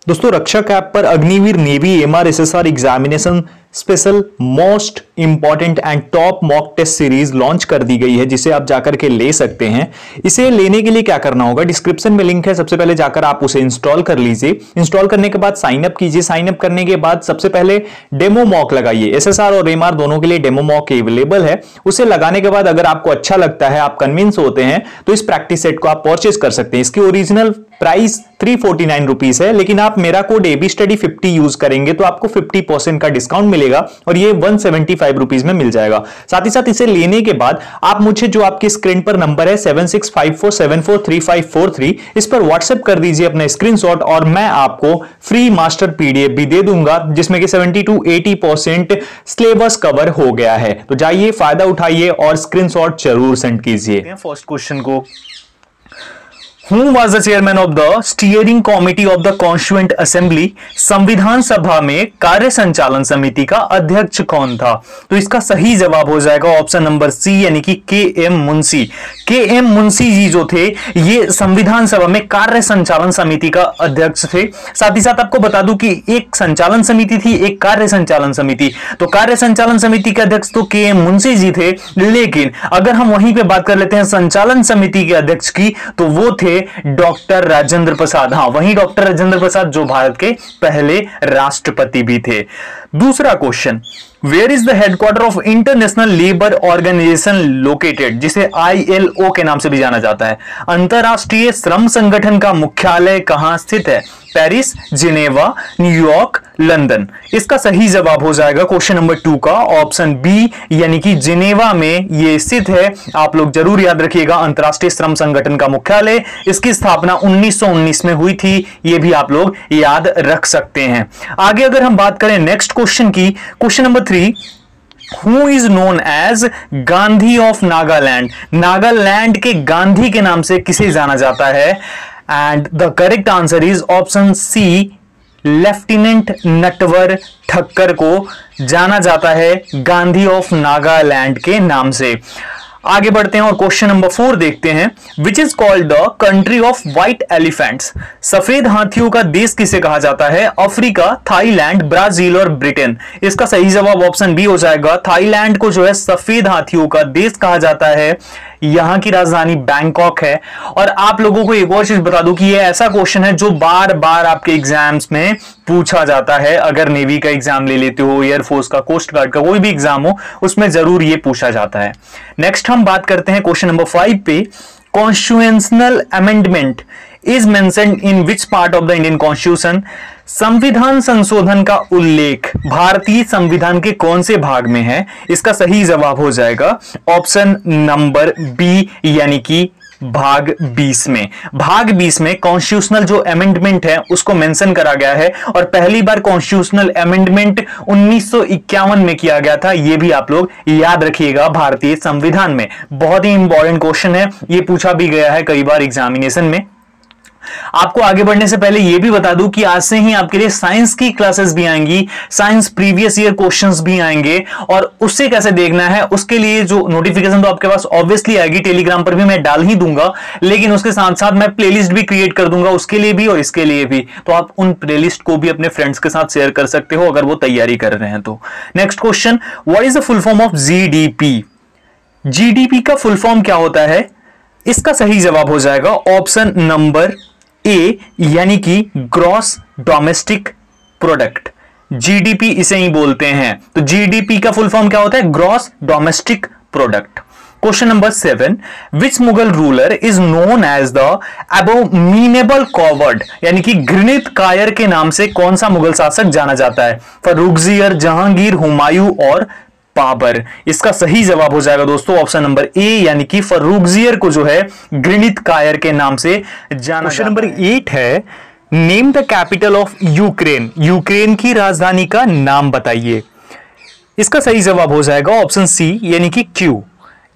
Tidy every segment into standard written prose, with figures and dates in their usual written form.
दोस्तों रक्षक ऐप पर Agniveer navy MRSSR examination special most important and top mock test series launch कर दी गई है, जिसे आप जाकर के ले सकते हैं। इसे लेने के लिए क्या करना होगा, डिस्क्रिप्शन में लिंक है, सबसे पहले जाकर आप उसे इंस्टॉल कर लीजिए। इंस्टॉल करने के बाद साइन अप कीजिए। साइन अप करने के बाद सबसे पहले डेमो मॉक लगाइए। एसएसआर और एमआर दोनों के लिए डेमो मॉक अवेलेबल है। उसे लगाने के बाद अगर आपको अच्छा लगता है, आप कन्विंस होते हैं, तो इस प्रैक्टिस सेट को आप परचेज कर सकते हैं। इसकी ओरिजिनल प्राइस 349 रुपीज है, लेकिन आप मेरा कोड एबी स्टडी 50 यूज करेंगे तो आपको 50% का डिस्काउंट मिलेगा और ये 175 रुपीज में मिल जाएगा। साथ ही साथ इसे लेने के बाद आप मुझे जो आपकी स्क्रीन पर नंबर है 7654743543 इस पर व्हाट्सएप कर दीजिए अपना स्क्रीनशॉट और मैं आपको फ्री मास्टर पीडीएफ भी दे दूंगा, जिसमें कि 70 to 80% सिलेबस कवर हो गया है। तो जाइए, फायदा उठाइए और स्क्रीनशॉट जरूर सेंड कीजिए। फर्स्ट क्वेश्चन को, Who was the chairman of the steering committee of the Constituent Assembly? संविधान सभा में कार्य संचालन समिति का अध्यक्ष कौन था? तो इसका सही जवाब हो जाएगा ऑप्शन नंबर सी, यानी कि के एम मुंशी। के एम मुंशी जी जो थे, ये संविधान सभा में कार्य संचालन समिति का अध्यक्ष थे। साथ ही साथ आपको बता दूं कि एक संचालन समिति थी, एक कार्य संचालन समिति। तो कार्य संचालन समिति के अध्यक्ष तो के एम मुंशी जी थे, लेकिन अगर हम वहीं पे बात कर लेते हैं संचालन समिति के अध्यक्ष की, तो वो थे डॉक्टर राजेंद्र प्रसाद। हाँ, वही डॉक्टर राजेंद्र प्रसाद जो भारत के पहले राष्ट्रपति भी थे। दूसरा question, where is the headquarter of international labour organization located, जिसे ILO के नाम से भी जाना जाता है। अंतरराष्ट्रीय श्रम संगठन का मुख्यालय कहां स्थित है? Paris, Geneva, New York, London. इसका सही जवाब हो जाएगा क्वेश्चन नंबर 2 का ऑप्शन बी, यानी कि जिनेवा में ये स्थित है। आप लोग जरूर याद रखिएगा, अंतरराष्ट्रीय श्रम संगठन का मुख्यालय, इसकी स्थापना 1919 में हुई थी। ये भी आप लोग याद रख सकते हैं। आगे अगर हम बात करें नेक्स्ट क्वेश्चन की, question number 3, Who is known as Gandhi of Nagaland? Nagaland के गांधी के नाम से किसे जाना जाता है? And the correct answer is option C, lieutenant Natwar Thakkar को जाना जाता है गांधी ऑफ नागालैंड के नाम से। आगे बढ़ते हैं और क्वेश्चन नंबर 4 देखते हैं। Which is called the country of white elephants? सफेद हाथियों का देश किसे कहा जाता है? अफ्रीका, थाईलैंड, ब्राजील और ब्रिटेन। इसका सही जवाब ऑप्शन बी हो जाएगा। थाईलैंड को जो है सफेद हाथियों का देश कहा जाता है। यहां की राजधानी बैंकॉक है। और आप लोगों को एक और चीज बता दूं कि ये ऐसा क्वेश्चन है जो बार बार आपके एग्जाम्स में पूछा जाता है। अगर नेवी का एग्जाम ले लेते हो, एयरफोर्स का, कोस्ट गार्ड का, कोई भी एग्जाम हो, उसमें जरूर ये पूछा जाता है। नेक्स्ट हम बात करते हैं क्वेश्चन नंबर 5 पे। Constitutional amendment is mentioned in which part of the Indian constitution? संविधान संशोधन का उल्लेख भारतीय संविधान के कौन से भाग में है? इसका सही जवाब हो जाएगा ऑप्शन नंबर बी, यानी कि भाग 20 में। भाग 20 में कॉन्स्टिट्यूशनल जो अमेंडमेंट है उसको मेंशन करा गया है और पहली बार कॉन्स्टिट्यूशनल अमेंडमेंट 1951 में किया गया था। यह भी आप लोग याद रखिएगा भारतीय संविधान में। बहुत ही इंपॉर्टेंट क्वेश्चन है, यह पूछा भी गया है कई बार एग्जामिनेशन में। आपको आगे बढ़ने से पहले यह भी बता दूं कि आज से ही आपके लिए साइंस की क्लासेस भी आएंगी, साइंस प्रीवियस ईयर क्वेश्चंस भी आएंगे। और उससे कैसे देखना है, उसके लिए जो नोटिफिकेशन तो आपके पास ऑब्वियसली आएगी, टेलीग्राम पर भी मैं डाल ही दूंगा, लेकिन उसके साथ साथ मैं प्लेलिस्ट भी क्रिएट कर दूंगा उसके लिए भी और इसके लिए भी। तो आप उन प्लेलिस्ट को भी अपने फ्रेंड्स के साथ शेयर कर सकते हो अगर वो तैयारी कर रहे हैं तो। Next question, what is the full form of GDP? GDP का फुल फॉर्म क्या होता है? इसका सही जवाब हो जाएगा ऑप्शन नंबर ए, यानी कि ग्रॉस डोमेस्टिक प्रोडक्ट। GDP इसे ही बोलते हैं। तो GDP का फुल फॉर्म क्या होता है? Gross domestic product. Question number 7, which Mughal ruler is known as the abominable coward? यानी कि घृणित कायर के नाम से कौन सा मुगल शासक जाना जाता है? फर्रुखसियर, जहांगीर, हुमायूं और बाबर। इसका सही जवाब हो जाएगा दोस्तों ऑप्शन नंबर ए, यानी कि फर्रुखसियर को जो है घृणित कायर के नाम से जाना। क्वेश्चन नंबर 8 है, name the capital of Ukraine. Ukraine की राजधानी का नाम बताइए। इसका सही जवाब हो जाएगा ऑप्शन सी, यानी कि क्यू।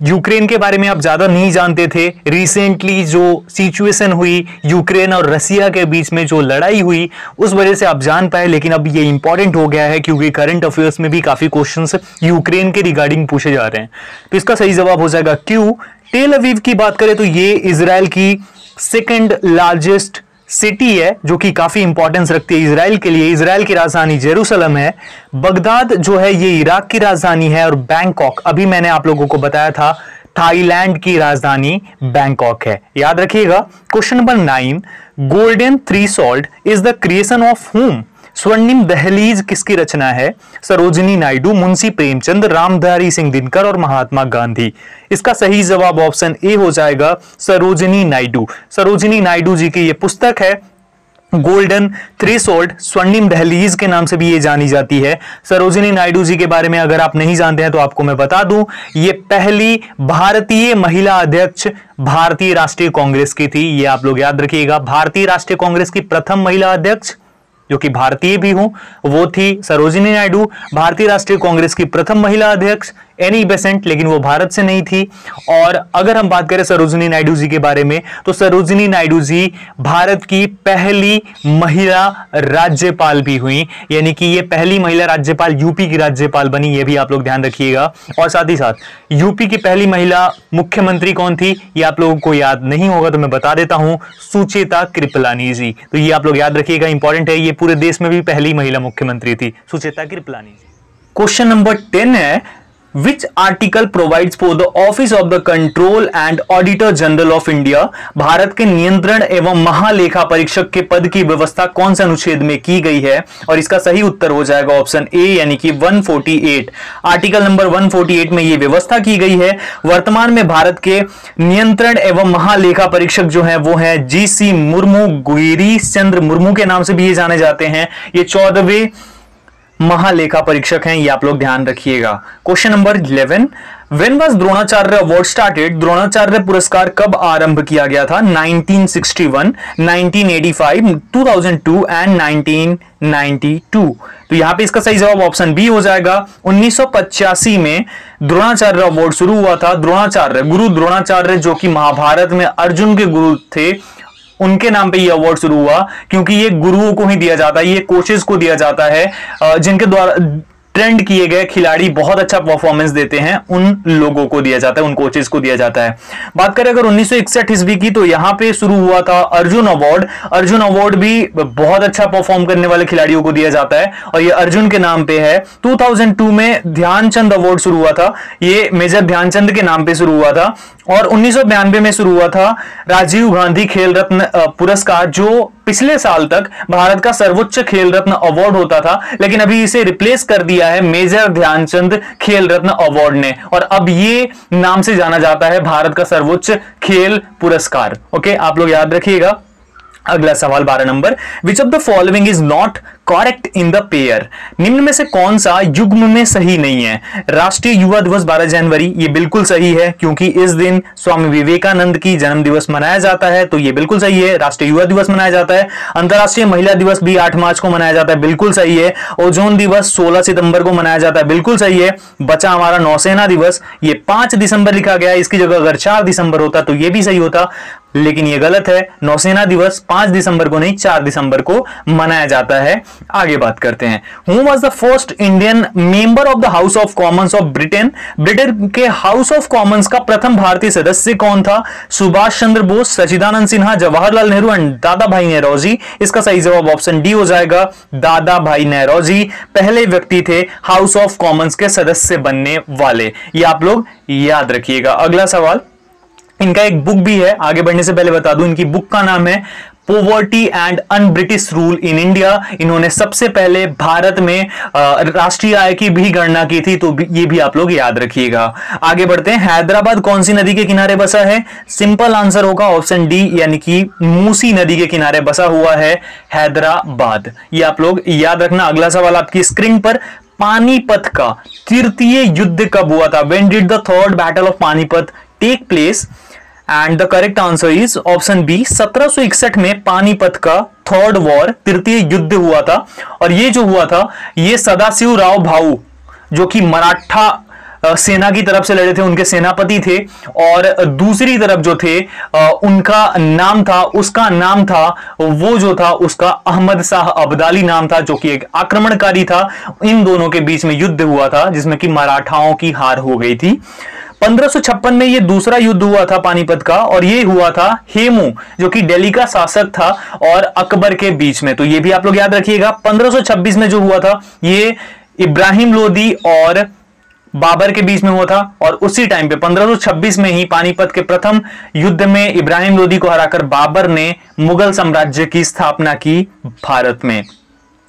यूक्रेन के बारे में आप ज्यादा नहीं जानते थे। रिसेंटली जो सिचुएशन हुई यूक्रेन और रसिया के बीच में, जो लड़ाई हुई, उस वजह से आप जान पाए, लेकिन अब ये इंपॉर्टेंट हो गया है क्योंकि करंट अफेयर्स में भी काफी क्वेश्चंस यूक्रेन के रिगार्डिंग पूछे जा रहे हैं। तो इसका सही जवाब हो जाएगा क्यू। टेल अवीव की बात करें तो ये इजराइल की सेकेंड लार्जेस्ट सिटी है जो कि काफी इंपॉर्टेंस रखती है इजराइल के लिए। इजराइल की राजधानी जेरूसलम है। बगदाद जो है ये इराक की राजधानी है। और बैंकॉक, अभी मैंने आप लोगों को बताया था, थाईलैंड की राजधानी बैंकॉक है, याद रखिएगा। Question number 9, golden threshold is the creation of whom? स्वर्णिम दहलीज किसकी रचना है? सरोजिनी नायडू, मुंशी प्रेमचंद, रामधारी सिंह दिनकर और महात्मा गांधी। इसका सही जवाब ऑप्शन ए हो जाएगा, सरोजिनी नायडू। सरोजिनी नायडू जी की यह पुस्तक है गोल्डन थ्रेशोल्ड, स्वर्णिम दहलीज के नाम से भी ये जानी जाती है। सरोजिनी नायडू जी के बारे में अगर आप नहीं जानते हैं तो आपको मैं बता दूं, ये पहली भारतीय महिला अध्यक्ष भारतीय राष्ट्रीय कांग्रेस की थी। ये आप लोग याद रखिएगा, भारतीय राष्ट्रीय कांग्रेस की प्रथम महिला अध्यक्ष जो कि भारतीय भी हूं वो थी सरोजिनी नायडू। भारतीय राष्ट्रीय कांग्रेस की प्रथम महिला अध्यक्ष एनी बेसेंट, लेकिन वो भारत से नहीं थी। और अगर हम बात करें सरोजिनी नायडू जी के बारे में तो सरोजिनी नायडू जी भारत की पहली महिला राज्यपाल भी हुई, यानी कि ये पहली महिला राज्यपाल यूपी की राज्यपाल बनी, ये भी आप लोग ध्यान रखिएगा। और साथ ही साथ यूपी की पहली महिला मुख्यमंत्री कौन थी ये आप लोगों को याद नहीं होगा तो मैं बता देता हूं, सुचेता कृपलानी जी। तो ये आप लोग याद रखिएगा, इंपॉर्टेंट है, ये पूरे देश में भी पहली महिला मुख्यमंत्री थी, सुचेता कृपलानी जी। क्वेश्चन नंबर 10 है, Which article provides for the Office of the Control and Auditor General of India? Bharat के नियंत्रण एवं महालेखा परीक्षक के पद की व्यवस्था कौन से अनुच्छेद में की गई है? और इसका सही उत्तर हो जाएगा ऑप्शन ए, यानी कि 148। आर्टिकल नंबर 148 में यह व्यवस्था की गई है। वर्तमान में भारत के नियंत्रण एवं महालेखा परीक्षक जो है वो है GC मुर्मू, गिरीश चंद्र मुर्मू के नाम से भी ये जाने जाते हैं। ये 14वें महालेखा परीक्षक हैं, ये आप लोग ध्यान रखिएगा। Question number 11, when was Dronacharya award started? Dronacharya पुरस्कार कब आरंभ किया गया था? 1961, 1985, 2002 एंड 1992। तो यहां पे इसका सही जवाब ऑप्शन बी हो जाएगा। 1985 में द्रोणाचार्य अवार्ड शुरू हुआ था। द्रोणाचार्य, गुरु द्रोणाचार्य जो कि महाभारत में अर्जुन के गुरु थे, उनके नाम पे ये अवार्ड शुरू हुआ, क्योंकि ये गुरुओं को ही दिया जाता है, ये कोचेस को दिया जाता है जिनके द्वारा ट्रेंड किए गए खिलाड़ी बहुत अच्छा परफॉर्मेंस देते हैं, उन लोगों को दिया जाता है, उन कोचेस को दिया जाता है। बात करें अगर 1961 ईस्वी की तो यहां पे शुरू हुआ था अर्जुन अवार्ड। अर्जुन अवार्ड भी बहुत अच्छा परफॉर्म करने वाले खिलाड़ियों को दिया जाता है और ये अर्जुन के नाम पे है। 2002 में ध्यानचंद अवार्ड शुरू हुआ था, ये मेजर ध्यानचंद के नाम पे शुरू हुआ था। और 1992 में शुरू हुआ था राजीव गांधी खेल रत्न पुरस्कार, जो पिछले साल तक भारत का सर्वोच्च खेल रत्न अवार्ड होता था, लेकिन अभी इसे रिप्लेस कर दिया है मेजर ध्यानचंद खेल रत्न अवार्ड ने, और अब ये नाम से जाना जाता है भारत का सर्वोच्च खेल पुरस्कार। ओके, आप लोग याद रखिएगा। अगला सवाल 12 number, which of the following is not correct in the pair? निम्न में से कौन सा युग्म में सही नहीं है? राष्ट्रीय युवा दिवस 12 जनवरी, ये बिल्कुल सही है क्योंकि इस दिन स्वामी विवेकानंद की जन्म दिवस मनाया जाता है, तो ये बिल्कुल सही है, राष्ट्रीय युवा दिवस मनाया जाता है। अंतरराष्ट्रीय महिला दिवस भी 8 मार्च को मनाया जाता है, बिल्कुल सही है। ओजोन दिवस 16 सितंबर को मनाया जाता है, बिल्कुल सही है। बचा हमारा नौसेना दिवस, ये 5 दिसंबर लिखा गया है, इसकी जगह अगर 4 दिसंबर होता तो ये भी सही होता, लेकिन ये गलत है। नौसेना दिवस 5 दिसंबर को नहीं 4 दिसंबर को मनाया जाता है। आगे बात करते हैं, who was the first Indian member of the house of Commons of Britain? Britain के हाउस ऑफ कॉमन्स का प्रथम भारतीय सदस्य कौन था? सुभाष चंद्र बोस, सचिदानंद सिन्हा, जवाहरलाल नेहरू एंड दादा भाई नेहरूजी। इसका सही जवाब ऑप्शन डी हो जाएगा, दादा भाई नेहरूजी पहले व्यक्ति थे हाउस ऑफ कॉमन्स के सदस्य बनने वाले, ये आप लोग याद रखिएगा। अगला सवाल, इनका एक बुक भी है, आगे बढ़ने से पहले बता दूं, इनकी बुक का नाम है poverty and un British rule in India. इन्होंने सबसे पहले भारत में राष्ट्रीय आय की भी गणना की थी, तो ये भी आप लोग याद रखिएगा। आगे बढ़ते हैं, हैदराबाद कौन सी नदी के किनारे बसा है? सिंपल आंसर होगा ऑप्शन डी, यानी कि मूसी नदी के किनारे बसा हुआ है हैदराबाद, ये आप लोग याद रखना। अगला सवाल आपकी स्क्रीन पर, पानीपत का तृतीय युद्ध कब हुआ था? When did the third battle of Panipat take place? And the correct answer is option B, 1761 में पानीपत का थर्ड वॉर, तृतीय युद्ध हुआ था। और ये जो हुआ था, ये सदाशिव राव भाऊ जो कि मराठा सेना की तरफ से लड़े थे, उनके सेनापति थे, और दूसरी तरफ जो थे उनका नाम था, उसका नाम था, वो जो था उसका अहमद शाह अब्दाली नाम था, जो कि एक आक्रमणकारी था। इन दोनों के बीच में युद्ध हुआ था जिसमें कि मराठाओं की हार हो गई थी। 1556 में ये दूसरा युद्ध हुआ था पानीपत का, और ये हुआ था हेमू जो कि दिल्ली का शासक था और अकबर के बीच में। तो ये भी आप लोग याद रखिएगा। 1526 में जो हुआ था ये इब्राहिम लोदी और बाबर के बीच में हुआ था, और उसी टाइम पे 1526 में ही पानीपत के प्रथम युद्ध में इब्राहिम लोदी को हराकर बाबर ने मुगल साम्राज्य की स्थापना की भारत में।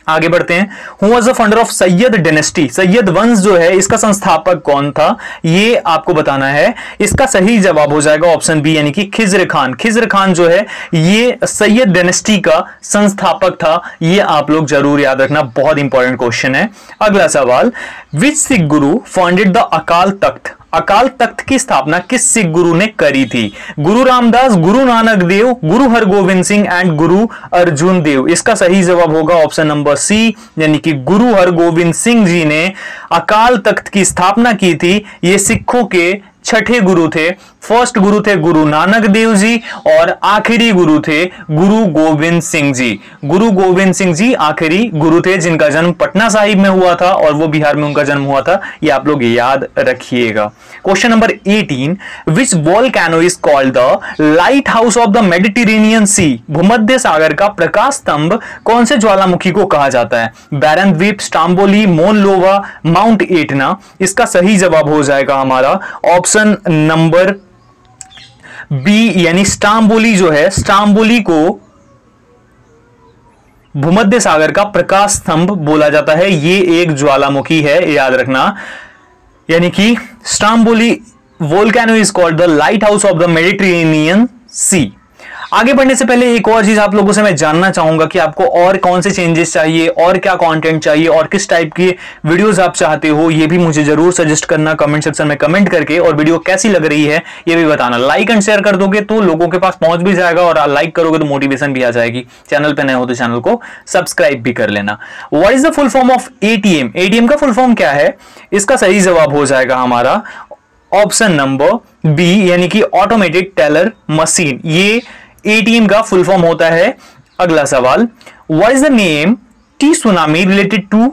आगे बढ़ते हैं। Who was the founder of Syed dynasty, Syed वंश जो है इसका संस्थापक कौन था, ये आपको बताना है। इसका सही जवाब हो जाएगा ऑप्शन बी यानी कि खिज्र खान। खिज्र खान जो है ये सैयद डायनेस्टी का संस्थापक था, ये आप लोग जरूर याद रखना, बहुत इंपॉर्टेंट क्वेश्चन है। अगला सवाल, विच सिख गुरु फाउंडेड द अकाल तख्त, अकाल तख्त की स्थापना किस सिख गुरु ने करी थी? गुरु रामदास, गुरु नानक देव, गुरु हरगोविंद सिंह एंड गुरु अर्जुन देव। इसका सही जवाब होगा ऑप्शन नंबर सी यानी कि गुरु हरगोविंद सिंह जी ने अकाल तख्त की स्थापना की थी। ये सिखों के छठे गुरु थे। फर्स्ट गुरु थे गुरु नानक देव जी और आखिरी गुरु थे गुरु गोविंद सिंह जी। गुरु गोविंद सिंह जी आखिरी गुरु थे जिनका जन्म पटना साहिब में हुआ था और वो बिहार में उनका जन्म हुआ था, ये आप लोग याद रखिएगा। Question number 18, which volcano is called the lighthouse of the Mediterranean sea, भूमध्य सागर का प्रकाश स्तंभ कौन से ज्वालामुखी को कहा जाता है? बैरन द्वीप, स्टाम्बोली, मोन लोवा, माउंट एटना। इसका सही जवाब हो जाएगा हमारा ऑप्शन नंबर बी यानी स्टाम्बोली जो है, स्टाम्बोली को भूमध्य सागर का प्रकाश स्तंभ बोला जाता है। ये एक ज्वालामुखी है, याद रखना, यानी कि Stromboli volcano is called the lighthouse of the Mediterranean sea. आगे बढ़ने से पहले एक और चीज आप लोगों से मैं जानना चाहूंगा कि आपको और कौन से चेंजेस चाहिए और क्या कंटेंट चाहिए और किस टाइप की वीडियोस आप चाहते हो, ये भी मुझे जरूर सजेस्ट करना कमेंट सेक्शन में कमेंट करके, और वीडियो कैसी लग रही है ये भी बताना। लाइक एंड शेयर कर दोगे तो लोगों के पास पहुंच भी जाएगा और लाइक करोगे तो मोटिवेशन भी आ जाएगी। चैनल पे नए हो तो चैनल को सब्सक्राइब भी कर लेना। What is the full form of ATM, ATM का फुल फॉर्म क्या है? इसका सही जवाब हो जाएगा हमारा ऑप्शन नंबर बी यानी कि ऑटोमेटेड टेलर मशीन। ये एटीएम का फुल फॉर्म होता है। अगला सवाल, what is the name the tsunami related to,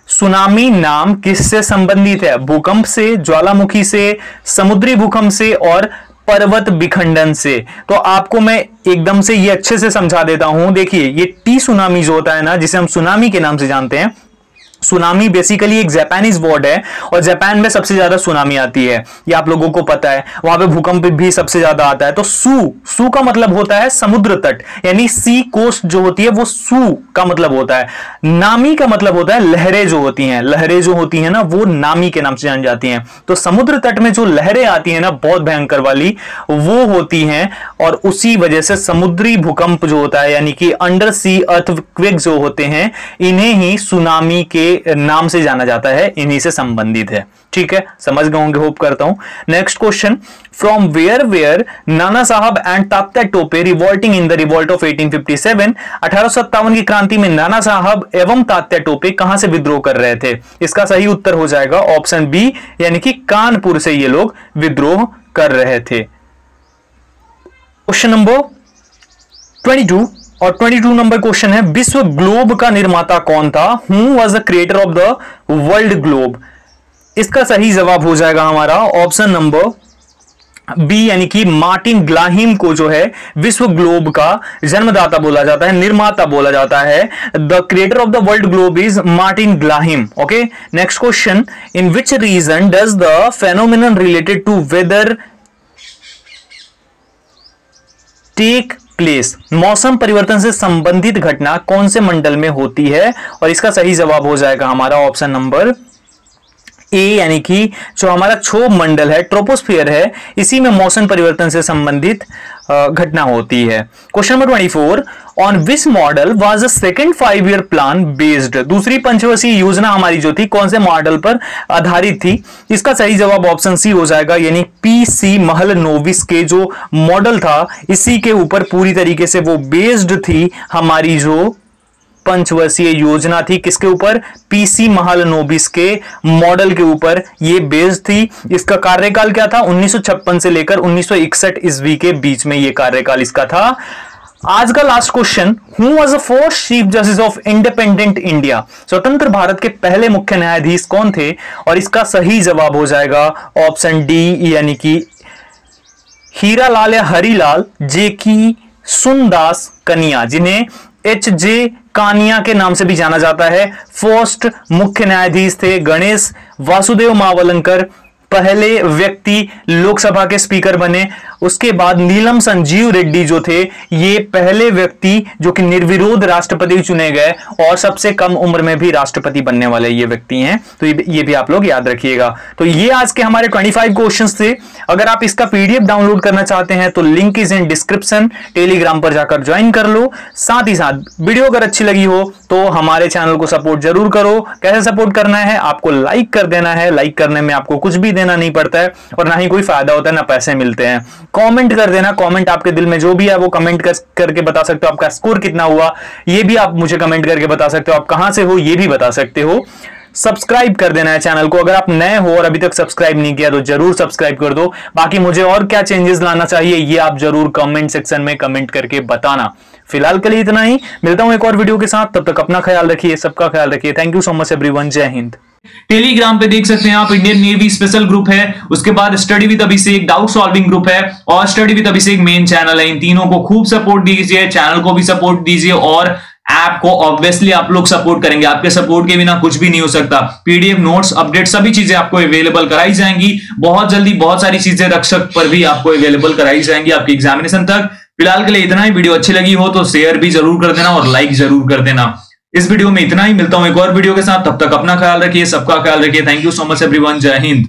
tsunami नाम किससे संबंधित है? भूकंप से, ज्वालामुखी से, समुद्री भूकंप से और पर्वत विखंडन से। तो आपको मैं एकदम से ये अच्छे से समझा देता हूं। देखिए ये टी सुनामी जो होता है ना, जिसे हम सुनामी के नाम से जानते हैं, सुनामी बेसिकली एक जापानीज वर्ड है और जापान में सबसे ज्यादा सुनामी आती है, ये आप लोगों को पता है। वहां पे भूकंप भी सबसे ज्यादा आता है। तो सू का मतलब होता है समुद्र तट, यानी सी कोस्ट जो होती है वो सू का मतलब होता है। नामी का मतलब होता है लहरें जो होती हैं, लहरें जो होती हैं ना वो नामी के नाम से जानी जाती हैं। तो समुद्र तट में जो लहरें आती हैं ना बहुत भयंकर वाली, वो होती हैं, और उसी वजह से समुद्री भूकंप जो होता है यानी कि अंडर सी अर्थक्वेक जो होते हैं, इन्हें ही सुनामी के नाम से जाना जाता है, इन्हीं से संबंधित है। ठीक है, समझ गए होंगे, होप करता हूं। नेक्स्ट क्वेश्चन, फ्रॉम वेयर नाना साहब and Tatya Tope revolting in the revolt of 1857, 1857 की क्रांति में नाना साहब एवं तात्या टोपे कहां से विद्रोह कर रहे थे? इसका सही उत्तर हो जाएगा ऑप्शन बी यानी कि कानपुर से ये लोग विद्रोह कर रहे थे। क्वेश्चन नंबर 22 और 22 नंबर क्वेश्चन है, विश्व ग्लोब का निर्माता कौन था? Who was the creator of the world globe? इसका सही जवाब हो जाएगा हमारा ऑप्शन नंबर बी यानी कि मार्टिन ग्लाहिम को जो है विश्व ग्लोब का जन्मदाता बोला जाता है, निर्माता बोला जाता है। The creator of the world globe is Martin Glahim. Okay, next question, in which region does the phenomenon related to weather take place? मौसम परिवर्तन से संबंधित घटना कौन से मंडल में होती है? और इसका सही जवाब हो जाएगा हमारा ऑप्शन नंबर ए यानी कि जो हमारा क्षोभ मंडल है, ट्रोपोस्फियर है, इसी में मौसम परिवर्तन से संबंधित घटना होती है। Question number 24, on which model was the second 5 year plan based? दूसरी पंचवर्षीय योजना हमारी जो थी कौन से मॉडल पर आधारित थी? इसका सही जवाब ऑप्शन सी हो जाएगा यानी पीसी महलनोबिस के जो मॉडल था इसी के ऊपर पूरी तरीके से वो बेस्ड थी हमारी जो पंचवर्षीय योजना थी। किसके ऊपर? पीसी महलनोबिस के मॉडल के ऊपर ये बेस्ड थी। इसका कार्यकाल क्या था? 1956 से लेकर 1961 ईस्वी के बीच में ये कार्यकाल इसका था। आज का last question, who was the first chief justice of independent India? स्वतंत्र भारत के पहले मुख्य न्यायाधीश कौन थे? और इसका सही जवाब हो जाएगा ऑप्शन डी, यानी कि हीरालाल या हरिलाल जेकी सुनदास कनिया, जिन्हें एच.जे. कानिया के नाम से भी जाना जाता है। फर्स्ट मुख्य न्यायाधीश थे। गणेश वासुदेव मावलंकर पहले व्यक्ति लोकसभा के स्पीकर बने। उसके बाद नीलम संजीव रेड्डी जो थे, ये पहले व्यक्ति जो कि निर्विरोध राष्ट्रपति चुने गए और सबसे कम उम्र में भी राष्ट्रपति बनने वाले ये व्यक्ति हैं। तो ये भी आप लोग याद रखिएगा। तो ये आज के हमारे 25 क्वेश्चंस थे। अगर आप इसका पीडीएफ डाउनलोड करना चाहते हैं तो link is in description, Telegram पर जाकर ज्वाइन कर लो। साथ ही साथ वीडियो अगर अच्छी लगी हो तो हमारे चैनल को सपोर्ट जरूर करो। कैसे सपोर्ट करना है? आपको लाइक कर देना है। लाइक करने में आपको कुछ भी देना नहीं पड़ता है और ना ही कोई फायदा होता है, ना पैसे मिलते हैं। कमेंट कर देना। कमेंट आपके दिल में जो भी है वो कमेंट करके बता सकते हो। आपका स्कोर कितना हुआ ये भी आप मुझे कमेंट करके बता सकते हो। आप कहां से हो ये भी बता सकते हो। सब्सक्राइब कर देना है चैनल को। अगर आप नए हो और अभी तक सब्सक्राइब नहीं किया तो जरूर सब्सक्राइब कर दो। बाकी मुझे और क्या चेंजेस लाना चाहिए ये आप जरूर कमेंट सेक्शन में कमेंट करके बताना। फिलहाल के लिए इतना ही। मिलता हूं एक और वीडियो के साथ। तब तक अपना ख्याल रखिए, सबका ख्याल रखिए। Thank you so much everyone. जय हिंद। टेलीग्राम पे देख सकते हैं आप, इंडियन नेवी स्पेशल ग्रुप है, उसके बाद study with Abhishek doubt solving group है और study with Abhishek main channel है। इन तीनों को खूब सपोर्ट दीजिए, चैनल को भी सपोर्ट दीजिए और ऐप को ऑब्वियसली आप लोग सपोर्ट करेंगे। आपके सपोर्ट के बिना कुछ भी नहीं हो सकता। पीडीएफ, नोट्स, अपडेट सभी चीजें आपको अवेलेबल कराई जाएंगी। बहुत जल्दी बहुत सारी चीजें रक्षक पर भी आपको अवेलेबल कराई जाएंगी आपकी एग्जामिनेशन तक। फिलहाल के लिए इतना ही। वीडियो अच्छी लगी हो तो शेयर भी जरूर कर देना और लाइक जरूर कर देना। इस वीडियो में इतना ही। मिलता हूं एक और वीडियो के साथ। तब तक अपना ख्याल रखिए, सबका ख्याल रखिए। Thank you so much everyone. जय हिंद।